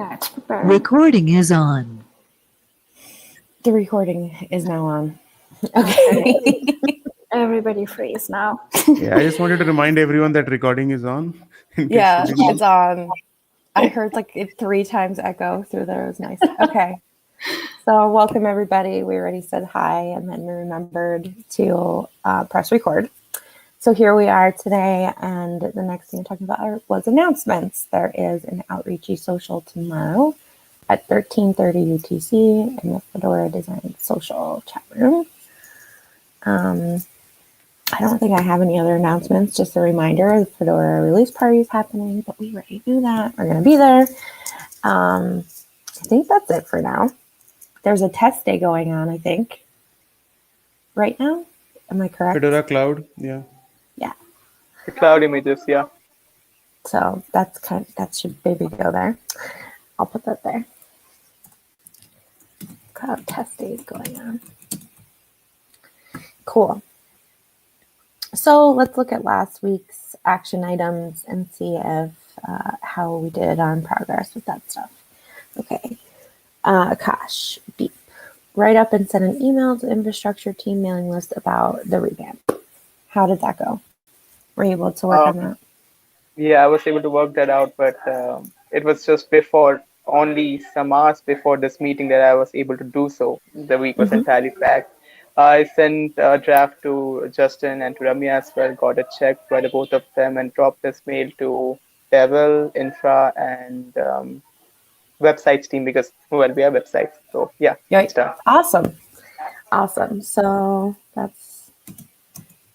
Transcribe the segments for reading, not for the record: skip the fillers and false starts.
Let's prepare. Recording is on. The recording is now on. Okay. Everybody freeze now. Yeah, I just wanted to remind everyone that recording is on. Yeah, it's on. I heard like it 3 times echo through there. It was nice. Okay. So welcome everybody. We already said hi and then we remembered to press record. So here we are today, and the next thing we're talking about was announcements. There is an Outreachy social tomorrow at 13:30 UTC in the Fedora Design Social chat room. I don't think I have any other announcements. Just a reminder, the Fedora release party is happening, but we already knew that. We're going to be there. I think that's it for now. There's a test day going on, I think, right now. Am I correct? Fedora Cloud, yeah. Yeah. The cloud images, yeah. So that should maybe go there. I'll put that there. Cloud test day is going on. Cool. So let's look at last week's action items and see if how we did on progress with that stuff. Okay. Akash, beep. Write up and send an email to the infrastructure team mailing list about the revamp. How did that go? Were you able to work on that? Yeah, I was able to work that out, but it was just only some hours before this meeting that I was able to do so. The week was entirely packed. I sent a draft to Justin and to Ramya as well, got it checked by the both of them, and dropped this mail to Devil, Infra, and websites team because, well, we have websites. So, yeah, it's done. Awesome. So that's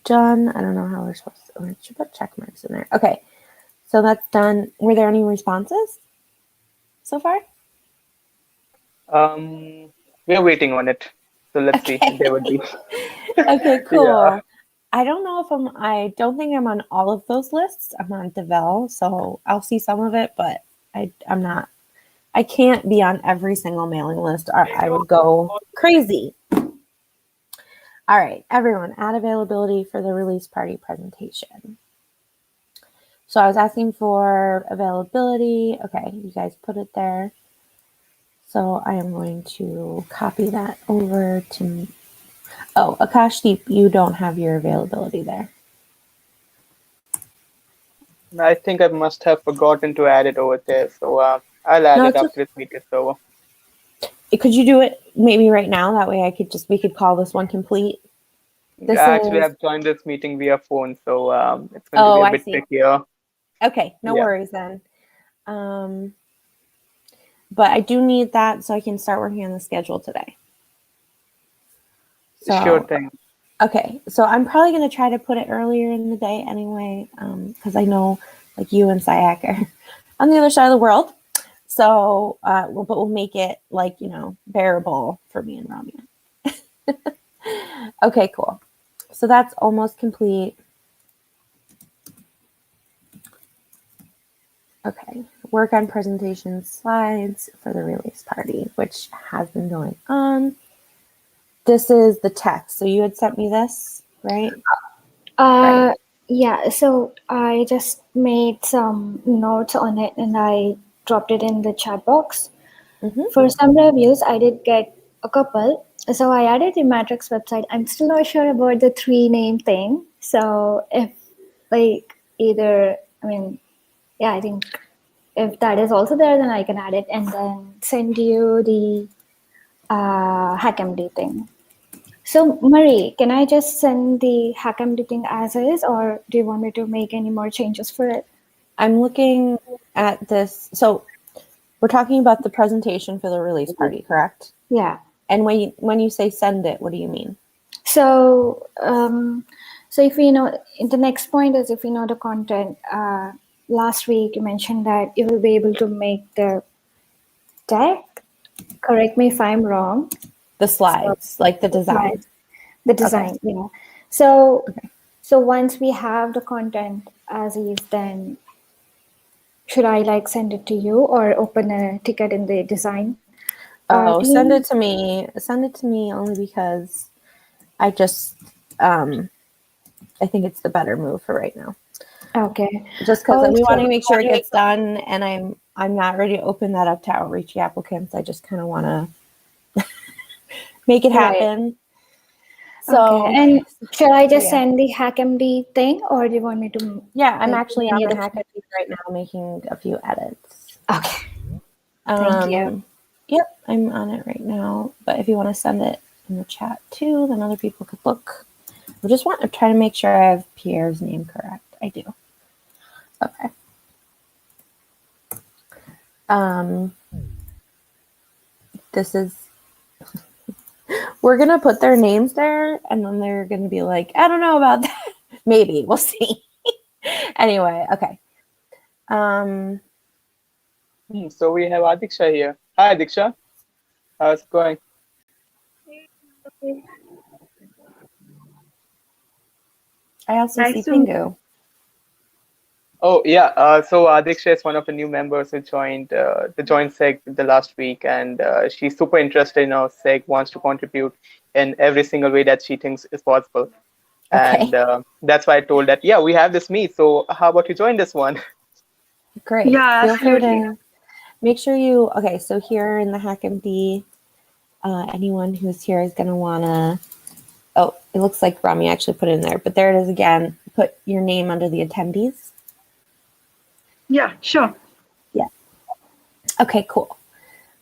done. I don't know how we're supposed to. I should put check marks in there. Okay. So that's done. Were there any responses so far? We are waiting on it. So let's see if there would be. Okay, cool. Yeah. I don't know if I don't think I'm on all of those lists. I'm on Devel, so I'll see some of it, but I'm not. I can't be on every single mailing list. I would go crazy. All right, everyone, add availability for the release party presentation. So I was asking for availability. Okay, you guys put it there. So I am going to copy that over to, Akashdeep, you don't have your availability there. I think I must have forgotten to add it over there. So I'll add it after this meeting is over. Could you do it maybe right now? That way we could call this one complete. Actually, I've joined this meeting via phone, so it's going to be a bit trickier. Okay, no worries then. But I do need that so I can start working on the schedule today. So, sure thing. Okay, so I'm probably going to try to put it earlier in the day anyway, because I know like you and Sayak are on the other side of the world. So, but we'll make it like, bearable for me and Ramya. Okay, cool. So that's almost complete. Okay, work on presentation slides for the release party, which has been going on. This is the text. So you had sent me this, right? Right. Yeah, so I just made some notes on it and I dropped it in the chat box. For some reviews, I did get a couple. So I added the Matrix website. I'm still not sure about the 3-name thing. So if I think if that is also there, then I can add it and then send you the HackMD thing. So Marie, can I just send the HackMD thing as is, or do you want me to make any more changes for it? I'm looking at this. So we're talking about the presentation for the release party, correct? Yeah. And when you say send it, what do you mean? So if we know, the next point is if we know the content. Last week you mentioned that you will be able to make the deck. Correct me if I'm wrong. The slides, like the design. The design, yeah. So once we have the content as is, then should I send it to you or open a ticket in the design? Send it to me. Send it to me only because I just I think it's the better move for right now. Okay. Just because we want to Also, make sure it gets done, and I'm not ready to open that up to outreach applicants. I just kind of want to make it right. happen. Okay. So, And should I just yeah. send the HackMD thing, or do you want me to Yeah, I'm like actually any on the other? Hackathon right now making a few edits. Okay. Thank you. Yep, I'm on it right now. But if you want to send it in the chat too, then other people could look. I just want to try to make sure I have Pierre's name correct. I do. Okay. This is. We're gonna put their names there, and then they're gonna be like, I don't know about that. Maybe we'll see. Anyway, okay. So we have Adiksha here. Hi, Adiksha. How's it going? I also see Nice to Pingu. Oh yeah. So Adiksha is one of the new members who joined the joint seg the last week, and she's super interested in our seg, wants to contribute in every single way that she thinks is possible. Okay. And that's why I told that, yeah, we have this meet. So how about you join this one? Great. Yeah, Feel free absolutely. to make sure you. Okay, so here in the HackMD, anyone who's here is going to want to. Oh, it looks like Rami actually put it in there, but there it is again. Put your name under the attendees. Yeah, sure. Yeah. Okay, cool.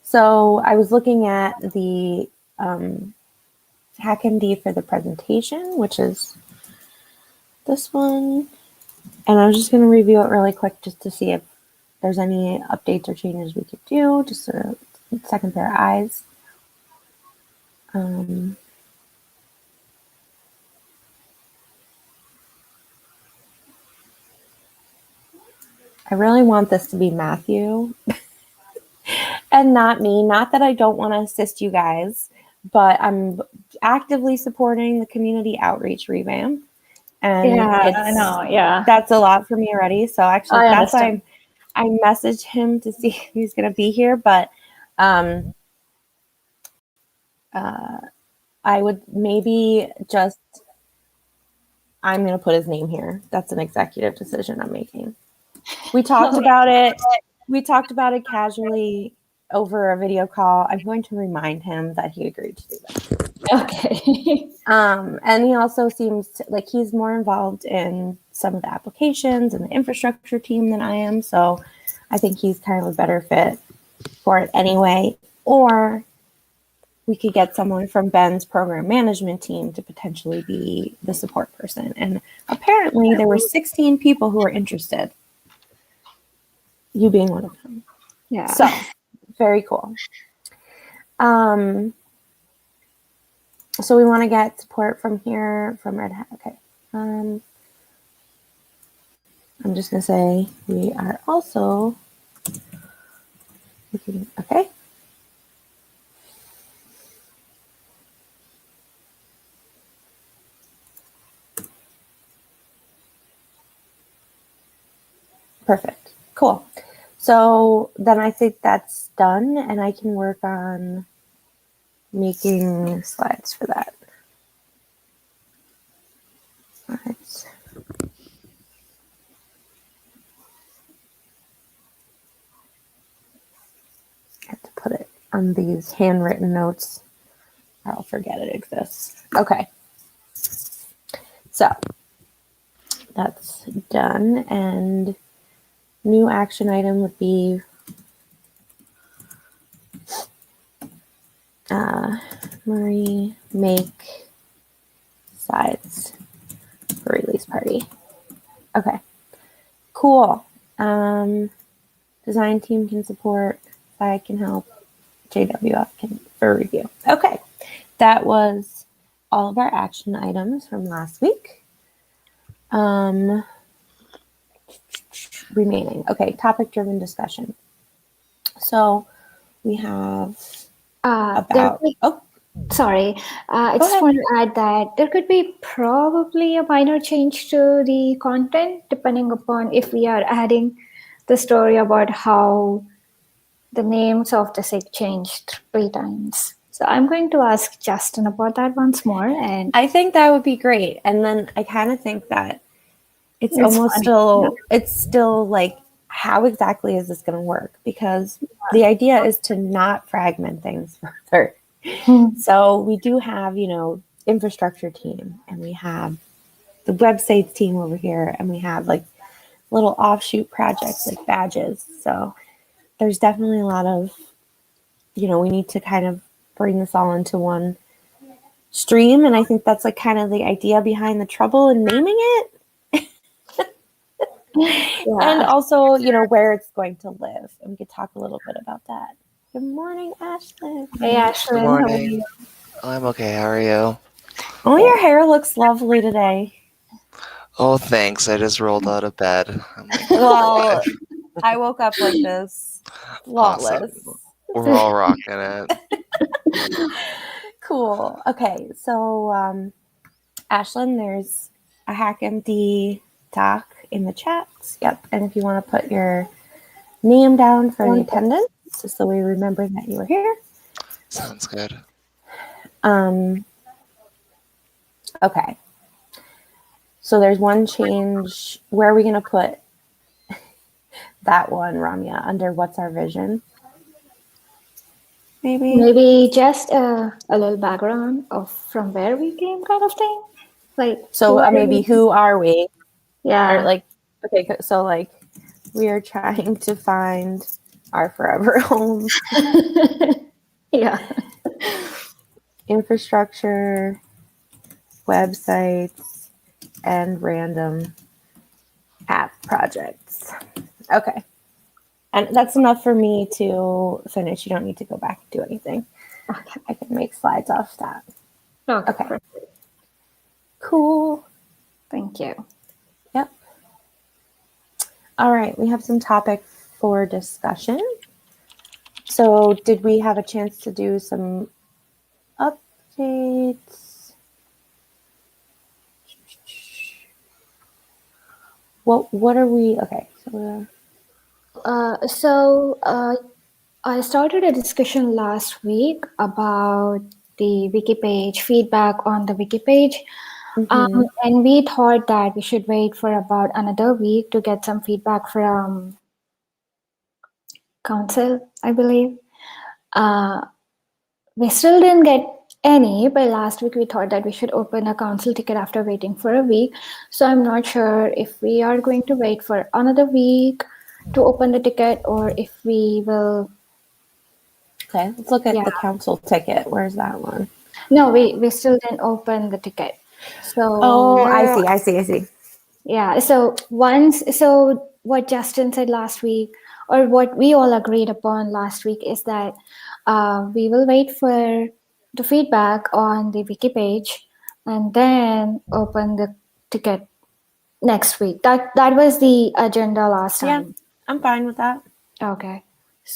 So I was looking at the HackMD for the presentation, which is this one. And I'm just going to review it really quick just to see if there's any updates or changes we could do, just a second pair of eyes. I really want this to be Matthew and not me. Not that I don't want to assist you guys, but I'm actively supporting the community outreach revamp. And Yeah, I know. Yeah, that's a lot for me already. So actually, I that's why understand. I messaged him to see if he's going to be here. But I would maybe just, I'm going to put his name here. That's an executive decision I'm making. We talked about it. We talked about it casually over a video call. I'm going to remind him that he agreed to do that. Okay. And he also seems like he's more involved in some of the applications and the infrastructure team than I am. So I think he's kind of a better fit for it anyway. Or we could get someone from Ben's program management team to potentially be the support person. And apparently there were 16 people who were interested, you being one of them. Yeah. So very cool. So we want to get support from here, from Red Hat. Okay. I'm just going to say we are also looking, okay. Perfect. Cool. So then I think that's done, and I can work on making slides for that. All right. I have to put it on these handwritten notes, or I'll forget it exists. Okay. So that's done, and new action item would be Marie make sides for release party. Okay, cool. Design team can support, I can help, JWF can for review. Okay, that was all of our action items from last week. Remaining. Okay, topic driven discussion. So we have about, sorry, I just want to add that there could be probably a minor change to the content depending upon if we are adding the story about how the names of the SIG changed 3 times. So I'm going to ask Justin about that once more. And I think that would be great. And then I kind of think that It's It's almost funny. still like, how exactly is this going to work? Because the idea is to not fragment things further. So we do have, infrastructure team, and we have the websites team over here, and we have like little offshoot projects like badges. So there's definitely a lot of, we need to kind of bring this all into one stream. And I think that's like kind of the idea behind the trouble in naming it. And Yeah. also, where it's going to live. And we could talk a little bit about that. Good morning, Ashley. Hey, Good Ashlyn, how are morning. you? I'm okay. How are you? Oh, your hair looks lovely today. Oh, thanks. I just rolled out of bed. I'm like, Well, I woke up like this. awesome. Flawless. We're all rocking it. Cool. Okay, so Ashlyn, there's a HackMD doc in the chats. Yep. And if you want to put your name down for the attendance, just so we remember that you were here. Sounds good. Okay. So there's one change. Where are we going to put that one, Ramya? Under what's our vision? Maybe just a little background of from where we came, kind of thing. Like, So maybe who are we? Yeah. Or like, okay, so like we are trying to find our forever home. Yeah. Infrastructure, websites, and random app projects. Okay. And that's enough for me to finish. You don't need to go back and do anything. Okay. I can make slides off that. Okay. Perfect. Cool. Thank you. Yep. All right. We have some topic for discussion. So did we have a chance to do some updates? What are we? Okay. So I started a discussion last week about the wiki page, feedback on the wiki page. And we thought that we should wait for about another week to get some feedback from council, I believe. We still didn't get any, but last week we thought that we should open a council ticket after waiting for a week. So I'm not sure if we are going to wait for another week to open the ticket or if we will. Okay, let's look at the council ticket. Where's that one? No, we still didn't open the ticket. So I see. Yeah. So what Justin said last week, or what we all agreed upon last week, is that we will wait for the feedback on the wiki page and then open the ticket next week. That was the agenda last time. Yeah, I'm fine with that. Okay.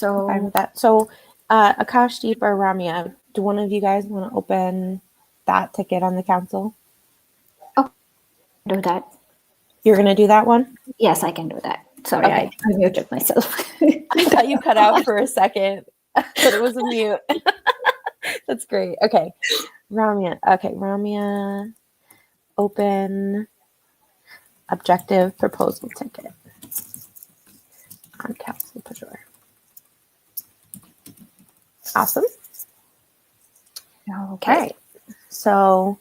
I'm fine with that. So, Akashdeep or Ramya, do one of you guys want to open that ticket on the council? Okay, do that. You're going to do that one? Yes, I can do that. Sorry, I muted myself. I thought you cut out for a second, but it was a mute. That's great. Okay. Ramya, open objective proposal ticket on council Fedora. Awesome. Okay. All right. So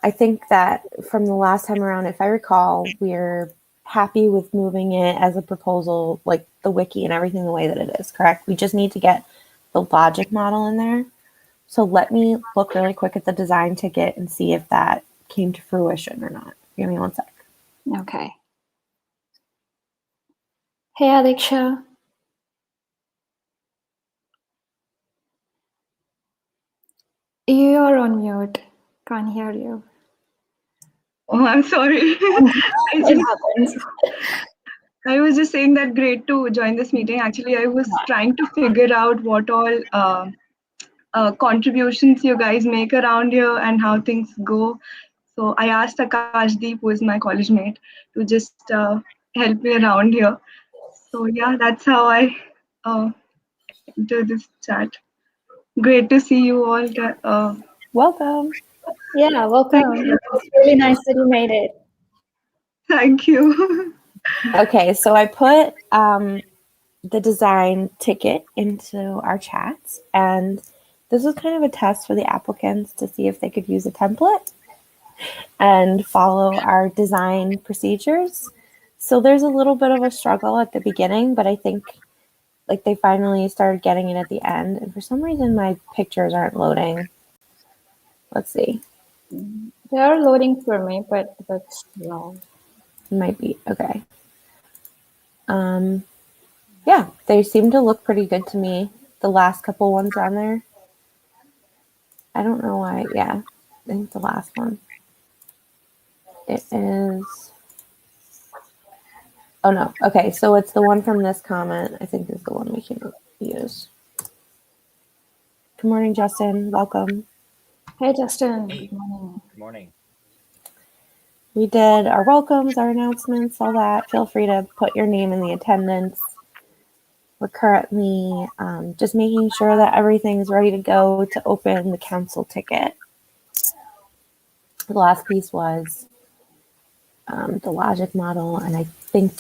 I think that from the last time around, if I recall, we're happy with moving it as a proposal, like the wiki and everything the way that it is, correct? We just need to get the logic model in there. So let me look really quick at the design ticket and see if that came to fruition or not. Give me one sec. Okay. Hey, Adiksha. You're on mute. Can't hear you. Oh, I'm sorry. It happens. I was just saying that great to join this meeting. Actually, I was trying to figure out what all contributions you guys make around here and how things go. So I asked Akashdeep, who is my college mate, to just help me around here. So yeah, that's how I do this chat. Great to see you all. Welcome. Yeah, welcome. It's really nice that you made it. Thank you. Okay, so I put the design ticket into our chats, and this was kind of a test for the applicants to see if they could use a template and follow our design procedures. So there's a little bit of a struggle at the beginning, but I think like they finally started getting it at the end. And for some reason, my pictures aren't loading. Let's see. They are loading for me, but that's long. It might be okay. Yeah, they seem to look pretty good to me. The last couple ones on there. I don't know why. Yeah, I think the last one. It is. Oh no. Okay, so it's the one from this comment. I think is the one we can use. Good morning, Justin. Welcome. Hey, Justin. Hey, Good morning. good morning. We did our welcomes, our announcements, all that. Feel free to put your name in the attendance. We're currently just making sure that everything's ready to go to open the council ticket. The last piece was the logic model, and I think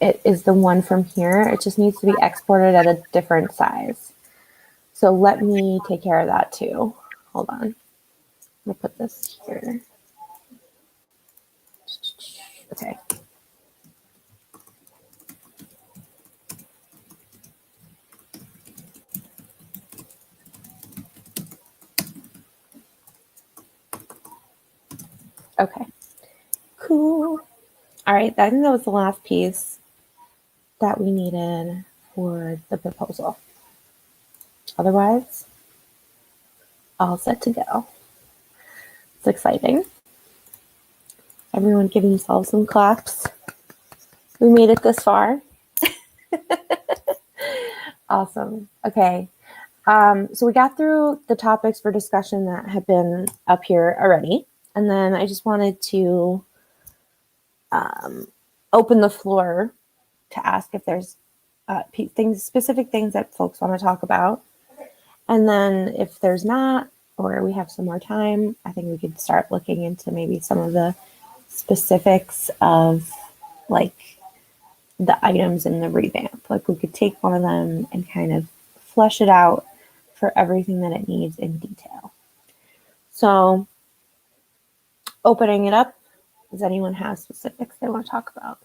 it is the one from here. It just needs to be exported at a different size. So let me take care of that too. Hold on. I'm gonna put this here. Okay. Okay. Cool. All right. I think that was the last piece that we needed for the proposal. Otherwise, all set to go. It's exciting. Everyone give themselves some claps. We made it this far. Awesome. Okay. So we got through the topics for discussion that have been up here already. And then I just wanted to open the floor to ask if there's specific things that folks want to talk about. And then if there's not, or we have some more time, I think we could start looking into maybe some of the specifics of like the items in the revamp. Like we could take one of them and kind of flesh it out for everything that it needs in detail. So opening it up, does anyone have specifics they want to talk about?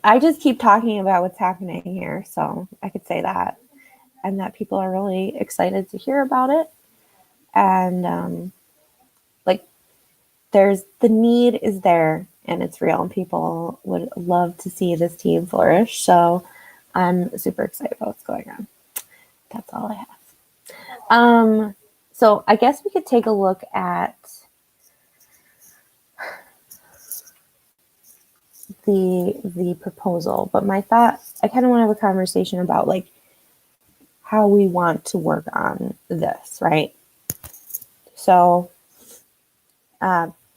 I just keep talking about what's happening here, so I could say that, and that people are really excited to hear about it. And like there's the need is there and it's real, and people would love to see this team flourish. So I'm super excited about what's going on. That's all I have. So I guess we could take a look at the proposal, but my thought, I kind of want to have a conversation about like how we want to work on this, right? So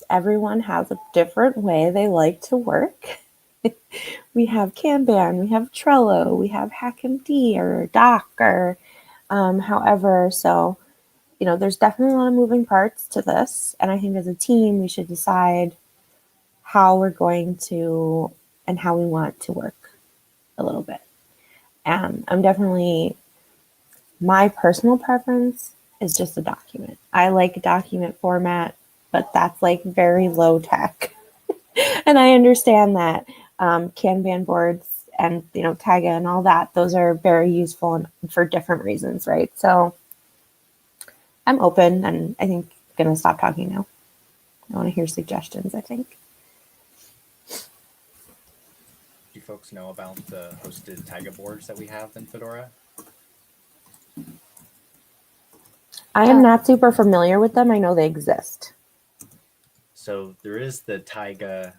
everyone has a different way they like to work. We have Kanban, we have Trello, we have HackMD or Doc or however. So, you know, there's definitely a lot of moving parts to this. And I think as a team, we should decide how we're going to and how we want to work a little bit. I'm definitely, my personal preference is just a document. I like a document format, but that's like very low tech. And I understand that Kanban boards and, you know, Taiga and all that, those are very useful and for different reasons, right? So I'm open, and I think I'm going to stop talking now. I want to hear suggestions, I think. Do you folks know about the hosted Taiga boards that we have in Fedora? I am not super familiar with them. I know they exist. So there is the Taiga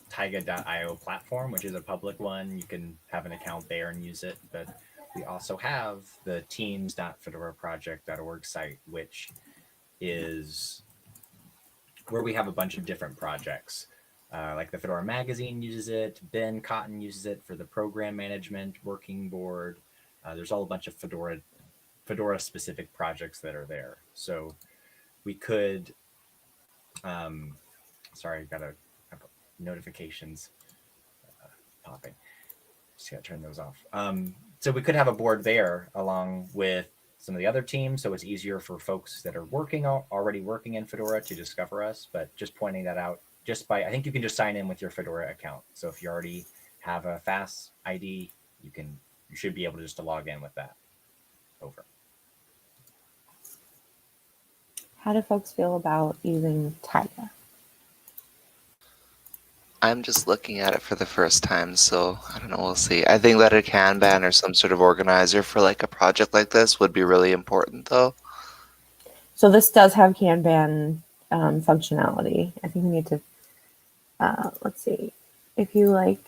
Taiga.io platform, which is a public one. You can have an account there and use it. But we also have the teams.fedoraproject.org site, which is where we have a bunch of different projects. Like the Fedora magazine uses it, Ben Cotton uses it for the program management working board. There's all a bunch of Fedora Fedora specific projects that are there. So we could, sorry, got notifications popping. Just gotta turn those off. So we could have a board there along with some of the other teams, so it's easier for folks that are already working in Fedora to discover us. But just pointing that out, I think you can just sign in with your Fedora account. So if you already have a FAS ID, you should be able just to log in with that. Over. How do folks feel about using Taiga? I'm just looking at it for the first time, so I don't know, we'll see. I think that a Kanban or some sort of organizer for like a project like this would be really important though. So this does have Kanban functionality. I think we need to, let's see, if you like,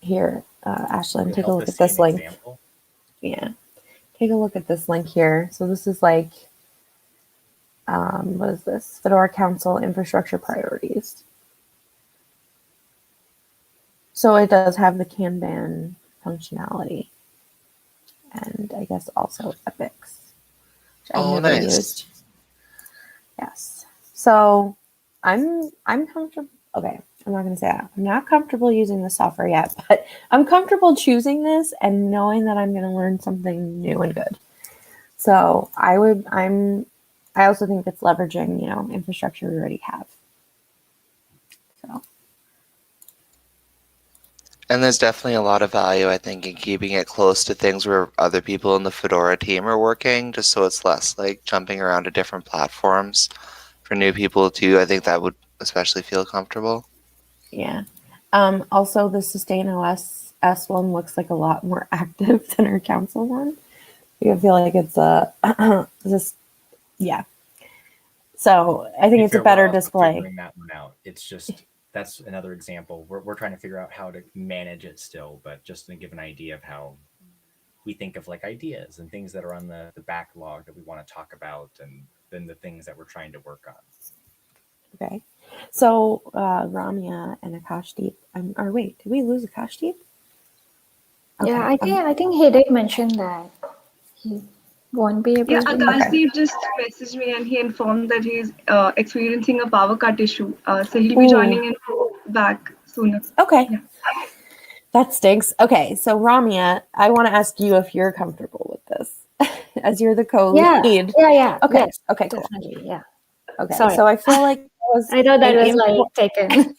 here, Ashlyn, take a look at this link. Example? Yeah, take a look at this link here. So this is like, what is this? Fedora Council Infrastructure Priorities. So it does have the Kanban functionality, and I guess also epics, which I've never used. Yes. So I'm comfortable. Okay, I'm not going to say that. I'm not comfortable using the software yet, but I'm comfortable choosing this and knowing that I'm going to learn something new and good. So I also think it's leveraging, infrastructure we already have. So. And there's definitely a lot of value, I think, in keeping it close to things where other people in the Fedora team are working, just so it's less like jumping around to different platforms. For new people too, I think that would especially feel comfortable. Yeah. Also, the Sustain OS S one looks like a lot more active than our council one. I feel like it's yeah. So I think it's a better display. Figuring that one out. It's just that's another example. We're trying to figure out how to manage it still, but just to give an idea of how we think of like ideas and things that are on the backlog that we want to talk about, and then the things that we're trying to work on. Okay. So Ramya and Akashdeep, or wait, did we lose Akashdeep? Okay. Yeah, I think he did mention that he won't be able to. Yeah, Akashdeep just messaged me and he informed that he's experiencing a power cut issue. So he'll be joining in back sooner. Okay. Yeah. That stinks. Okay, so Ramya, I want to ask you if you're comfortable with this, as you're the co-lead. Yeah. Okay. Yes, okay. Cool. Definitely. Yeah. Okay. Sorry. So I feel like I thought that was like taken.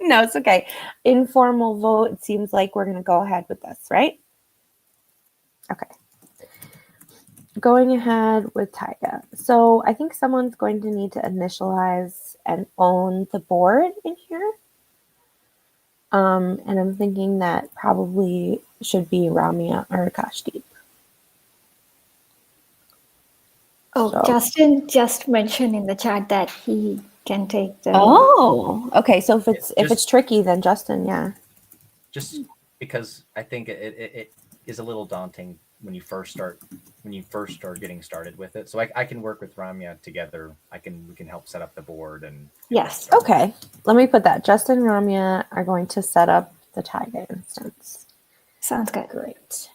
No, it's okay. Informal vote. It seems like we're going to go ahead with this, right? Okay. Going ahead with Taiga. So I think someone's going to need to initialize and own the board in here. And I'm thinking that probably should be Ramya or Akashdeep. Oh, so. Justin just mentioned in the chat that he can take the. Oh, okay. So if it's tricky, then Justin, yeah. Just because I think it is a little daunting when you first start getting started with it. So I can work with Ramya together. We can help set up the board and. Yes. Okay. Let me put that. Justin and Ramya are going to set up the Taiga instance. Sounds good. Great.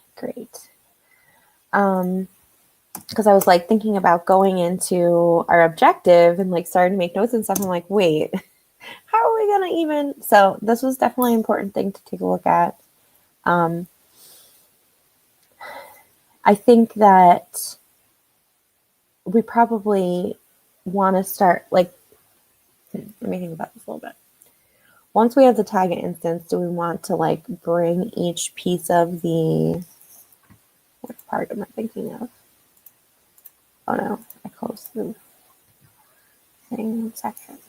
Because I was like thinking about going into our objective and like starting to make notes and stuff. I'm like, wait, how are we gonna even? So this was definitely an important thing to take a look at. I think that we probably want to start like. Let me think about this a little bit. Once we have the Taiga instance, do we want to like bring each piece of the? Which part am I thinking of? Oh no, I closed the thing. 1 second.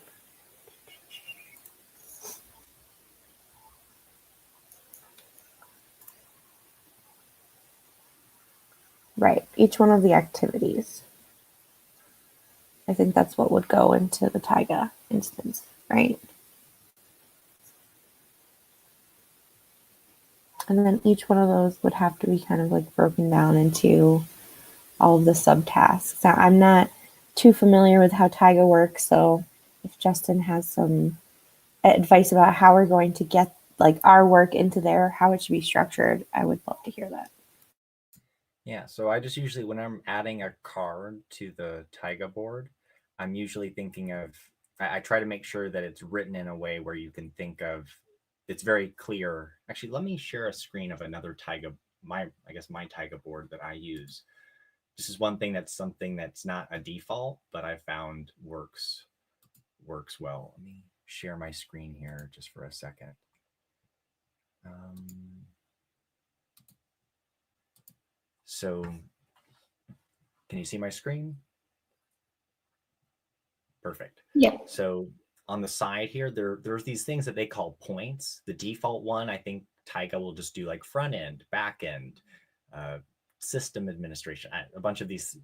Right, each one of the activities. I think that's what would go into the Taiga instance, right? And then each one of those would have to be kind of like broken down into all of the subtasks. Now, I'm not too familiar with how Taiga works, so if Justin has some advice about how we're going to get like our work into there, how it should be structured, I would love to hear that. Yeah, so I just usually, when I'm adding a card to the Taiga board, I'm usually thinking of, I try to make sure that it's written in a way where you can think of, it's very clear. Actually, let me share a screen of another Taiga, my Taiga board that I use. This is one thing that's something that's not a default, but I found works well. Let me share my screen here just for a second. So can you see my screen? Perfect. Yeah. So on the side here, there's these things that they call points. The default one, I think Taiga will just do like front end, back end, system administration, a bunch of these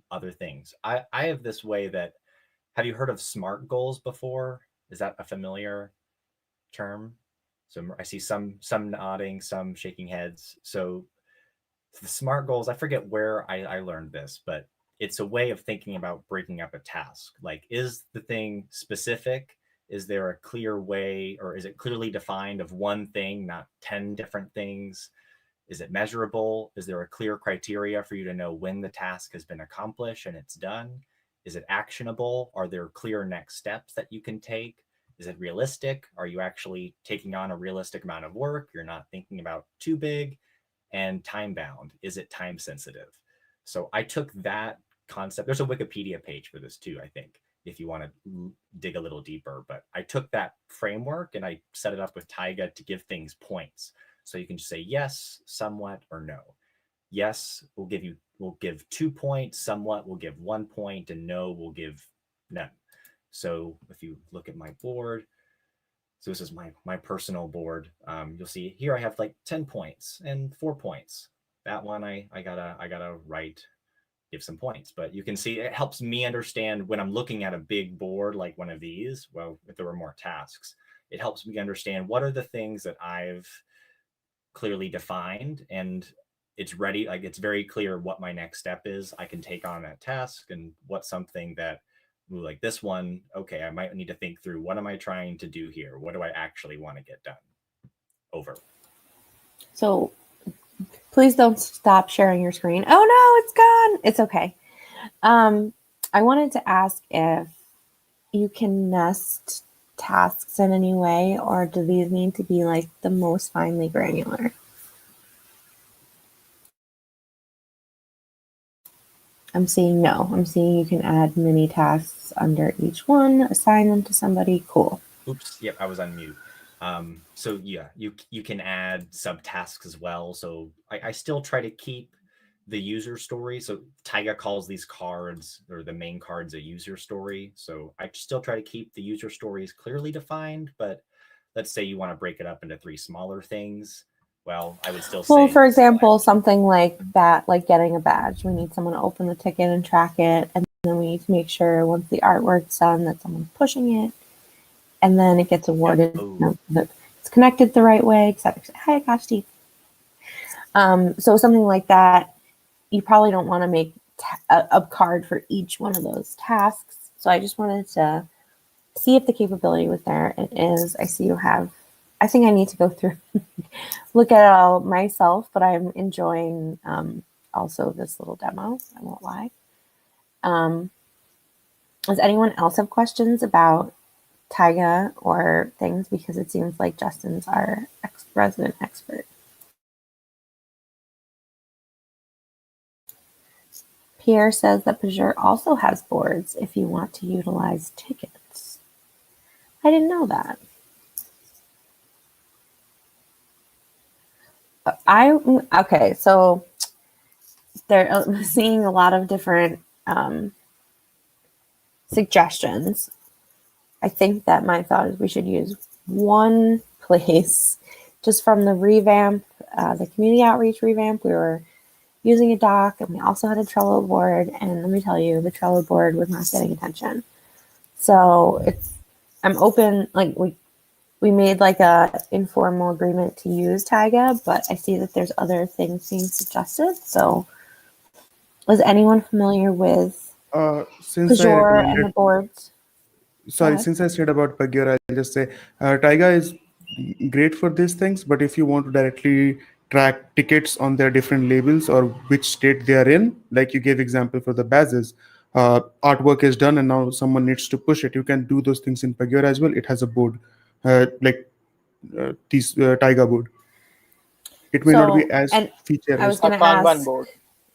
other things. I have this way that, have you heard of SMART goals before? Is that a familiar term? So I see some nodding, some shaking heads. So the SMART goals, I forget where I learned this, but it's a way of thinking about breaking up a task. Like, is the thing specific? Is there a clear way, or is it clearly defined of one thing, not 10 different things? Is it measurable? Is there a clear criteria for you to know when the task has been accomplished and it's done? Is it actionable? Are there clear next steps that you can take? Is it realistic? Are you actually taking on a realistic amount of work? You're not thinking about too big. And time bound. Is it time sensitive? So I took that concept. There's a Wikipedia page for this too, I think, if you want to dig a little deeper. But I took that framework and I set it up with Taiga to give things points. So you can just say yes, somewhat, or no. Yes, we'll give 2 points, somewhat will give 1 point, and no will give none. So if you look at my board, so this is my personal board. You'll see here I have like 10 points and 4 points. That one I gotta write, give some points. But you can see it helps me understand when I'm looking at a big board like one of these. Well, if there were more tasks, it helps me understand what are the things that I've clearly defined, and it's ready. Like, it's very clear what my next step is. I can take on that task, and what's something that, like this one, okay, I might need to think through, what am I trying to do here? What do I actually want to get done? Over. So please don't stop sharing your screen. Oh no, it's gone. It's okay. I wanted to ask if you can nest tasks in any way, or do these need to be like the most finely granular? I'm seeing no. I'm seeing you can add mini tasks under each one, assign them to somebody. Cool. Oops. Yep, I was on mute. So yeah, you can add subtasks as well. So I still try to keep the user story. So Taiga calls these cards, or the main cards, a user story. So I still try to keep the user stories clearly defined, but let's say you want to break it up into 3 smaller things. Well, I would still say. Well, for example, something like that, like getting a badge. We need someone to open the ticket and track it, and then we need to make sure once the artwork's done that someone's pushing it, and then it gets awarded. That it's connected the right way, etc. Hi, gosh, Steve. So something like that, you probably don't want to make a card for each one of those tasks. So I just wanted to see if the capability was there. It is. I see you have. I think I need to go through, look at it all myself, but I'm enjoying also this little demo. I won't lie. Does anyone else have questions about Taiga or things? Because it seems like Justin's our resident expert. Pierre says that Pajur also has boards if you want to utilize tickets. I didn't know that. Okay, so they're seeing a lot of different suggestions. I think that my thought is we should use one place. Just from the revamp, the community outreach revamp, we were using a doc, and we also had a Trello board, and let me tell you, the Trello board was not getting attention. So I'm open, like we made like a informal agreement to use Taiga, but I see that there's other things being suggested. So was anyone familiar with Since I Pajur and recommended, the boards? sorry, since I said about Pagure, I'll just say Taiga is great for these things, but if you want to directly track tickets on their different labels or which state they are in, like you gave example for the badges, artwork is done and now someone needs to push it. You can do those things in Pagure as well. It has a board, like this Taiga board. It may not be So, as and feature I as was A going that. to Kanban ask, board.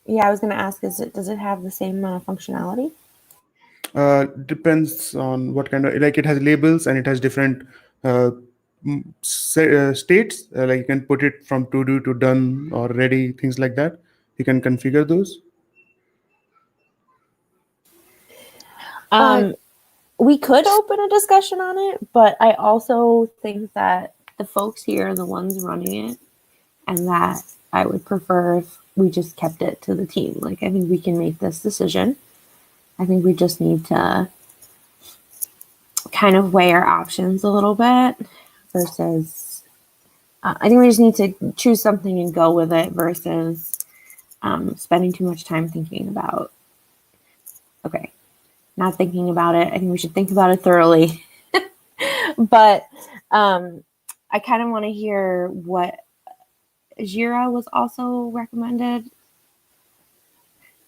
yeah, I was going to ask, does it have the same functionality? Depends on what kind of, like, it has labels and it has different uh, states, like you can put it from to do to done or ready, things like that. You can configure those. Uh, We could open a discussion on it, but I also think that the folks here are the ones running it, and that I would prefer if we just kept it to the team. Like, I think we can make this decision. I think we just need to kind of weigh our options a little bit versus, I think we just need to choose something and go with it versus spending too much time thinking about, okay, not thinking about it. I think we should think about it thoroughly. But I kind of want to hear what Jira was also recommended.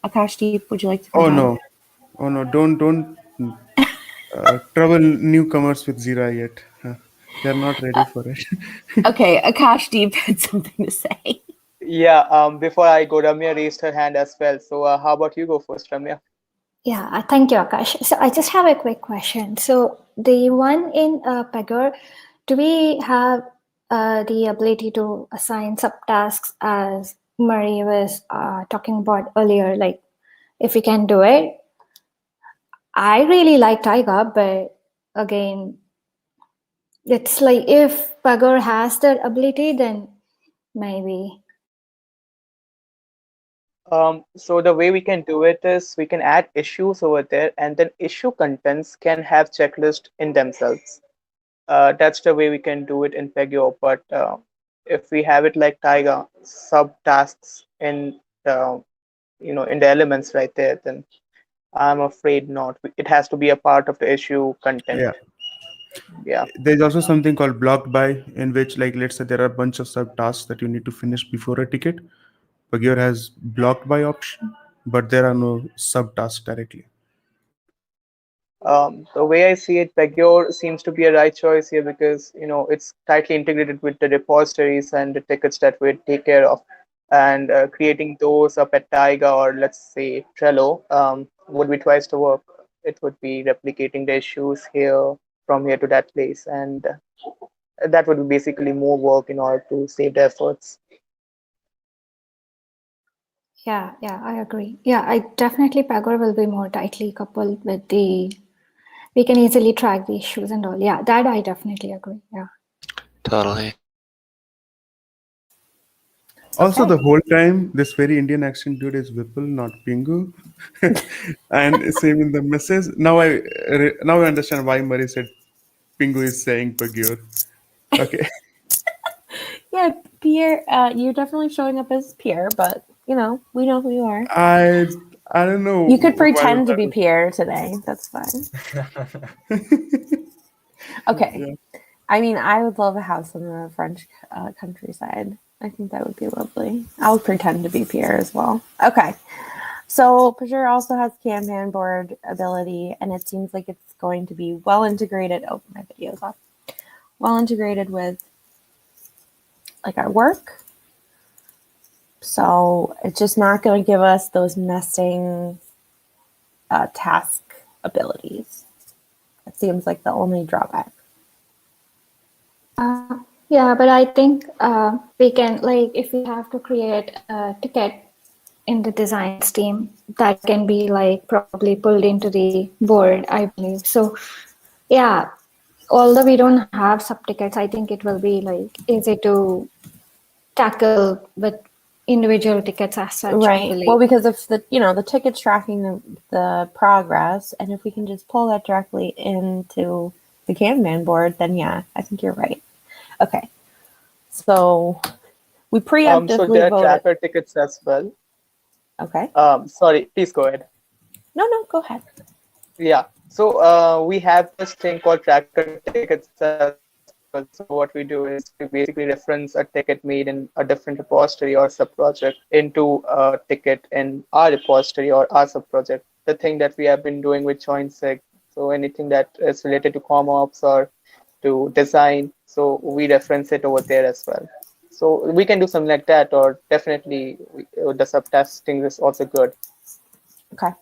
Akashdeep, would you like to go Oh ahead? no, oh no, don't trouble newcomers with Zira yet. They're not ready for it. Okay, Akashdeep had something to say. Yeah, before I go, Ramya raised her hand as well. So how about you go first, Ramya? yeah, thank you, Akash. So I just have a quick question. So the one in Pagure, do we have the ability to assign subtasks as Marie was talking about earlier? Like, if we can do it, I really like Taiga, but again, it's like if Pagure has that ability, then maybe. So the way we can do it is we can add issues over there, and then issue contents can have checklist in themselves. That's the way we can do it in Pegyo. But if we have it like Taiga, subtasks in the in the elements right there, then I'm afraid not. It has to be a part of the issue content. Yeah, Yeah. there's also something called blocked by, in which, like, let's say there are a bunch of subtasks that you need to finish before a ticket. Pagure has blocked by option, but there are no subtasks directly. The way I see it, Pagure seems to be a right choice here because it's tightly integrated with the repositories and the tickets that we take care of, and creating those up at Taiga or let's say Trello would be twice the work. It would be replicating the issues here from here to that place, and that would be basically more work in order to save the efforts. Yeah, I agree. Yeah, I definitely Pagure will be more tightly coupled with the we can easily track the issues and all. Yeah, that I definitely agree. Yeah. Totally. Also, Okay. the whole time, this very Indian accent dude is Vipul, not Pingu. And same in the message. Now I understand why Murray said Pingu is saying Pagure. Okay. Yeah, Pierre, you're definitely showing up as Pierre, but we know who you are. I I don't know You could why pretend to that be was. Pierre today. That's fine. Okay. Yeah. I mean, I would love a house in the French countryside. I think that would be lovely. I'll pretend to be Pierre as well. Okay. So Pajur also has Kanban board ability, and it seems like it's going to be well integrated. Oh, my video's off. Well integrated with like our work. So it's just not going to give us those nesting task abilities. That seems like the only drawback. Yeah, but I think we can like if we have to create a ticket in the designs team, that can be like probably pulled into the board, I believe. So yeah, although we don't have subtickets, I think it will be like easy to tackle with individual tickets as such, I Right. believe. Well, because if the ticket's tracking the progress, and if we can just pull that directly into the Kanban board, then yeah, I think you're right. Okay. So we So there preemptively are voted. tracker tickets as well. Okay. Sorry, please go ahead. No, go ahead. Yeah. So we have this thing called tracker tickets as well. example. So what we do is we basically reference a ticket made in a different repository or sub-project into a ticket in our repository or our sub-project. The thing that we have been doing with JoinSig, so anything that is related to ComOps or to design, so we reference it over there as well. So we can do something like that, or definitely the sub-testing is also good. Okay.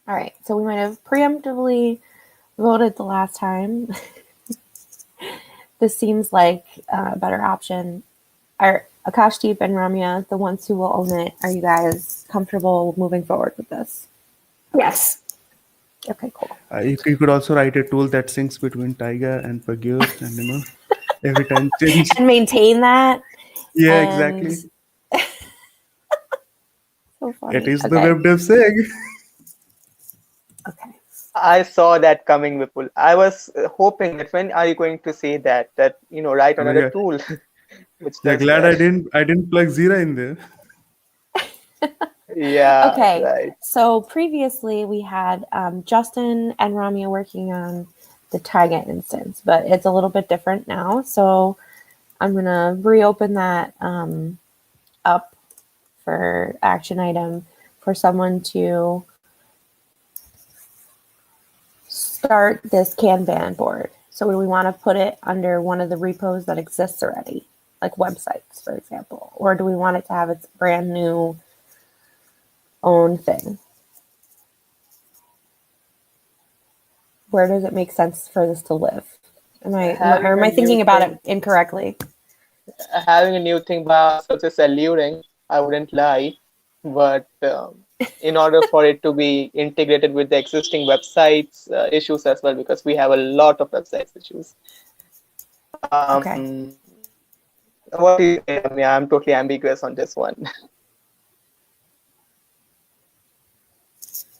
All right. So we might have preemptively voted the last time. This seems like a better option. Are Akashdeep and Ramya the ones who will own it? Are you guys comfortable moving forward with this? Yes. Okay, cool. You could also write a tool that syncs between Taiga and Pagure, and every time change. And maintain that. Yeah, And exactly. so funny. It is the Okay. web dev SIG. Okay. I saw that coming, Vipul. I was hoping that when are you going to say that write I mean, another tool which you're does glad that. I didn't plug Zira in there. Yeah, Okay. right. So previously we had Justin and Ramya working on the Taiga instance, but it's a little bit different now. So I'm going to reopen that up for action item for someone to start this Kanban board. So do we want to put it under one of the repos that exists already, like websites, for example? Or do we want it to have its brand new own thing? Where does it make sense for this to live? Am Having a I new thinking about thing, it incorrectly? having a new thing by ourselves is alluring. I wouldn't lie, but in order for it to be integrated with the existing websites issues as well, because we have a lot of websites issues. Okay. What do you say, Ramya? I'm totally ambiguous on this one.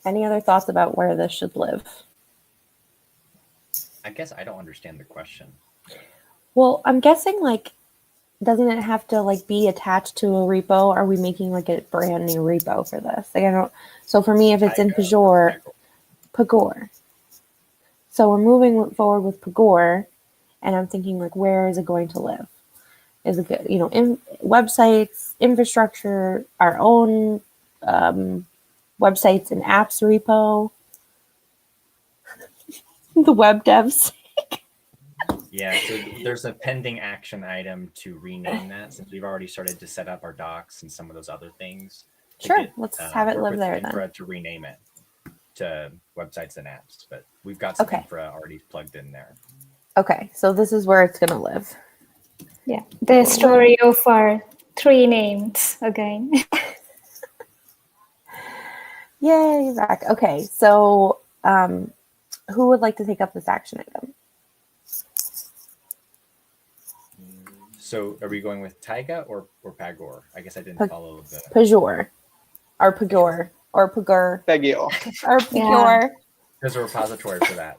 Any other thoughts about where this should live? I guess I don't understand the question. Well, I'm guessing doesn't it have to be attached to a repo? Are we making a brand new repo for this? I don't. So for me, if it's in Pagure. So we're moving forward with Pagure, and I'm thinking where is it going to live? Is it good? Websites, infrastructure, our own websites and apps repo, the web devs. Yeah, so there's a pending action item to rename that, since we've already started to set up our docs and some of those other things. Sure, let's have it live there then. Infra to rename it to websites and apps, but we've got some infra already plugged in there. Okay, so this is where it's going to live. Yeah, the story of our 3 names again. Yay, Zach. Okay, so who would like to take up this action item? So are we going with Taiga or Pagure? I guess I didn't follow the... Pagure. Or Pagure. Or Pagure. Pagure. Or Pagure. There's a repository for that.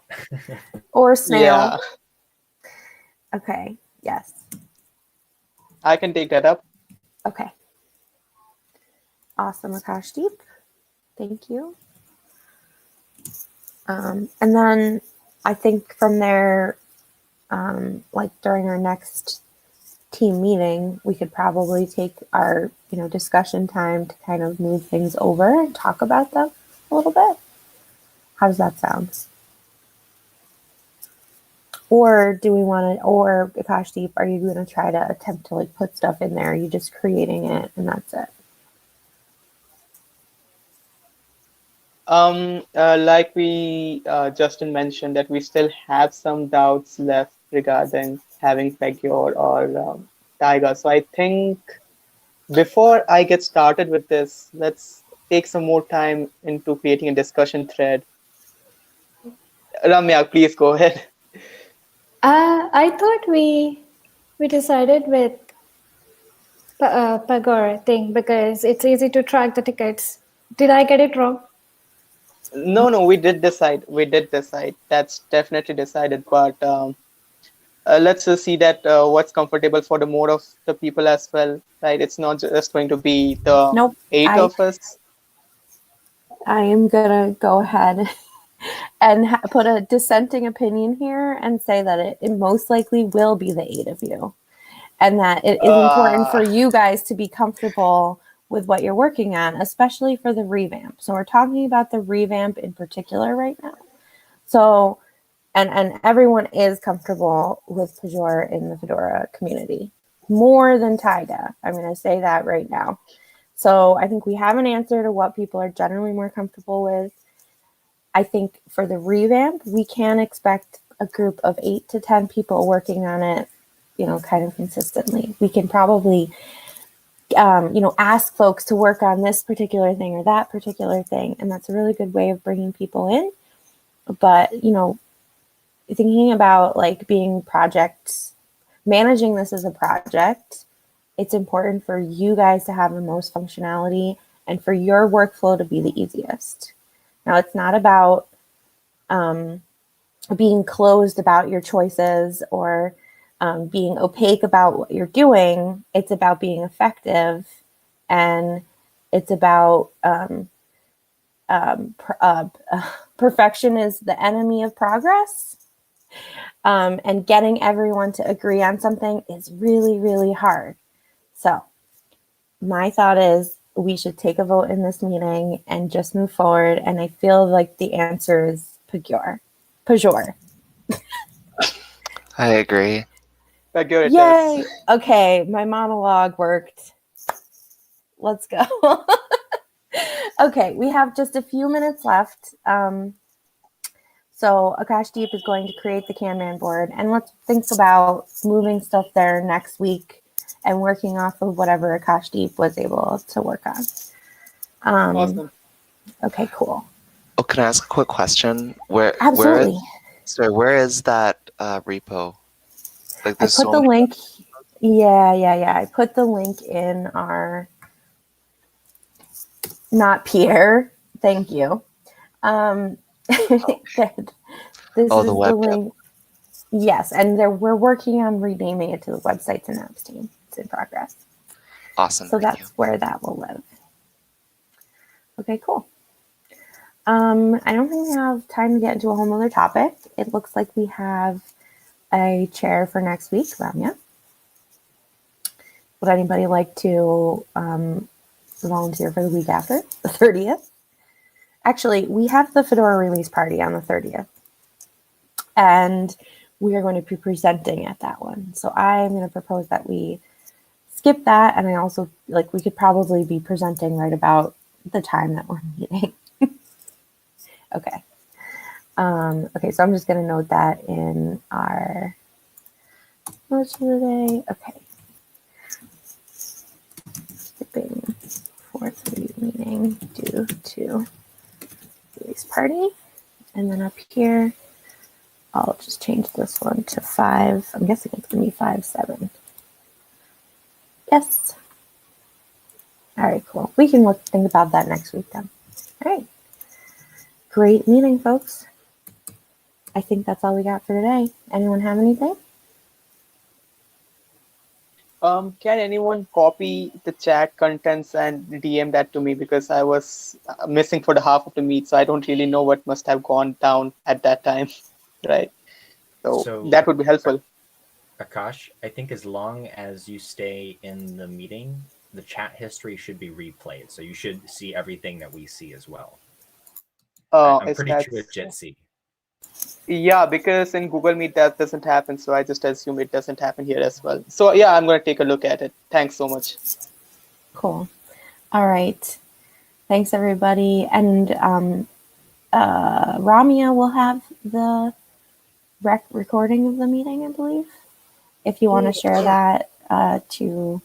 Or Snail. Yeah. Okay, yes. I can take that up. Okay. Awesome, Akashdeep. Thank you. And then I think from there, during our next team meeting, we could probably take our, discussion time to kind of move things over and talk about them a little bit. How does that sound? Or do we want to, or Akashdeep, are you going to try to attempt to put stuff in there? Are you just creating it and that's it? Like we Justin mentioned, that we still have some doubts left regarding having Pagure or Taiga. So I think before I get started with this, let's take some more time into creating a discussion thread. Ramya, please go ahead. I thought we decided with Pagure thing because it's easy to track the tickets. Did I get it wrong? No, we did decide. That's definitely decided. But let's just see that what's comfortable for the more of the people as well, right? It's not just going to be the 8 of us. I am going to go ahead and put a dissenting opinion here and say that it most likely will be the 8 of you, and that it is important for you guys to be comfortable with what you're working on, especially for the revamp. So we're talking about the revamp in particular right now. So, and everyone is comfortable with Pajor in the Fedora community, more than Taiga. I'm going to say that right now. So I think we have an answer to what people are generally more comfortable with. I think for the revamp, we can expect a group of 8 to 10 people working on it, kind of consistently. We can probably, ask folks to work on this particular thing or that particular thing. And that's a really good way of bringing people in. But, thinking about like being managing this as a project, it's important for you guys to have the most functionality and for your workflow to be the easiest. Now, it's not about being closed about your choices or being opaque about what you're doing. It's about being effective, and it's about perfection is the enemy of progress. And getting everyone to agree on something is really, really hard. So my thought is we should take a vote in this meeting and just move forward. And I feel like the answer is Pajor. I agree. Pajor it Yay! is. Okay, my monologue worked. Let's go. Okay, we have just a few minutes left. So Akashdeep is going to create the Kanban board, and let's think about moving stuff there next week and working off of whatever Akashdeep was able to work on. Awesome. Okay, cool. Oh, can I ask a quick question? Absolutely. Where is that repo? Like I put the link. Yeah. I put the link in our. Not Pierre. Thank you. Good. This is the web. link. Yes, and we're working on renaming it to the Websites and Apps team. It's in progress. Awesome. So that's where that will live. Okay, cool. I don't think we have time to get into a whole other topic. It looks like we have a chair for next week, Ramya. Would anybody like to volunteer for the week after, the 30th? Actually, we have the Fedora release party on the 30th. And we are going to be presenting at that one. So I'm going to propose that we skip that. And I also, we could probably be presenting right about the time that we're meeting. Okay. Okay, so I'm just going to note that in our notes for the day. Okay. Skipping 4:30 meeting due to release party. And then up here, I'll just change this one to 5. I'm guessing it's going to be 5/7. Yes. All right, cool. We can think about that next week then. All right. Great meeting, folks. I think that's all we got for today. Anyone have anything? Can anyone copy the chat contents and DM that to me, because I was missing for the half of the meet, so I don't really know what must have gone down at that time, right? So that would be helpful. Akash, I think as long as you stay in the meeting, the chat history should be replayed, so you should see everything that we see as well. I'm pretty sure it's Jitsi. Yeah, because in Google Meet that doesn't happen, so I just assume it doesn't happen here as well. So yeah, I'm going to take a look at it. Thanks so much. Cool. All right. Thanks, everybody. And Ramya will have the recording of the meeting, I believe. If you want to share that to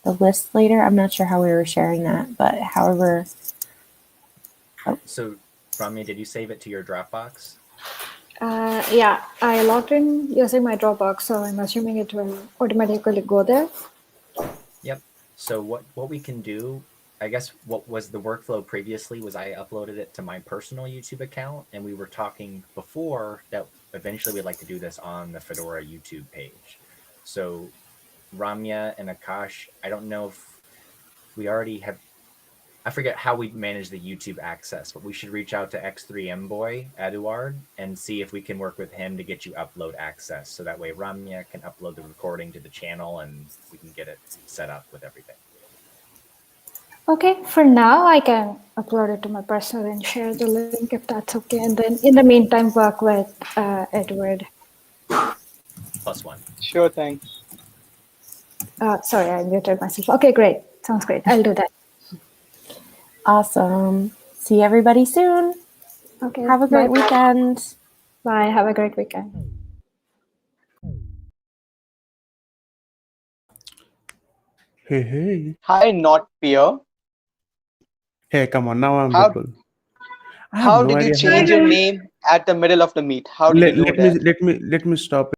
the list later. I'm not sure how we were sharing that, but however. Oh. So, Ramya, did you save it to your Dropbox? Yeah, I logged in using my Dropbox, so I'm assuming it will automatically go there. Yep. So what we can do, I guess what was the workflow previously was I uploaded it to my personal YouTube account, and we were talking before that eventually we'd like to do this on the Fedora YouTube page. So Ramya and Akash, I don't know if we already have I forget how we manage the YouTube access, but we should reach out to X3M boy Eduard and see if we can work with him to get you upload access. So that way Ramya can upload the recording to the channel and we can get it set up with everything. Okay, for now I can upload it to my personal and share the link if that's okay. And then in the meantime, work with Edward. +1. Sure thing. Sorry, I muted myself. Okay, great. Sounds great. I'll do that. Awesome. See everybody soon. Okay. Have a great weekend. Bye. Have a great weekend. Hey. Hi, not peer. Hey, come on. Now I'm How visible. I have how no did you idea how. change your name at the middle of the meet? How did you do Let me that? let me let me stop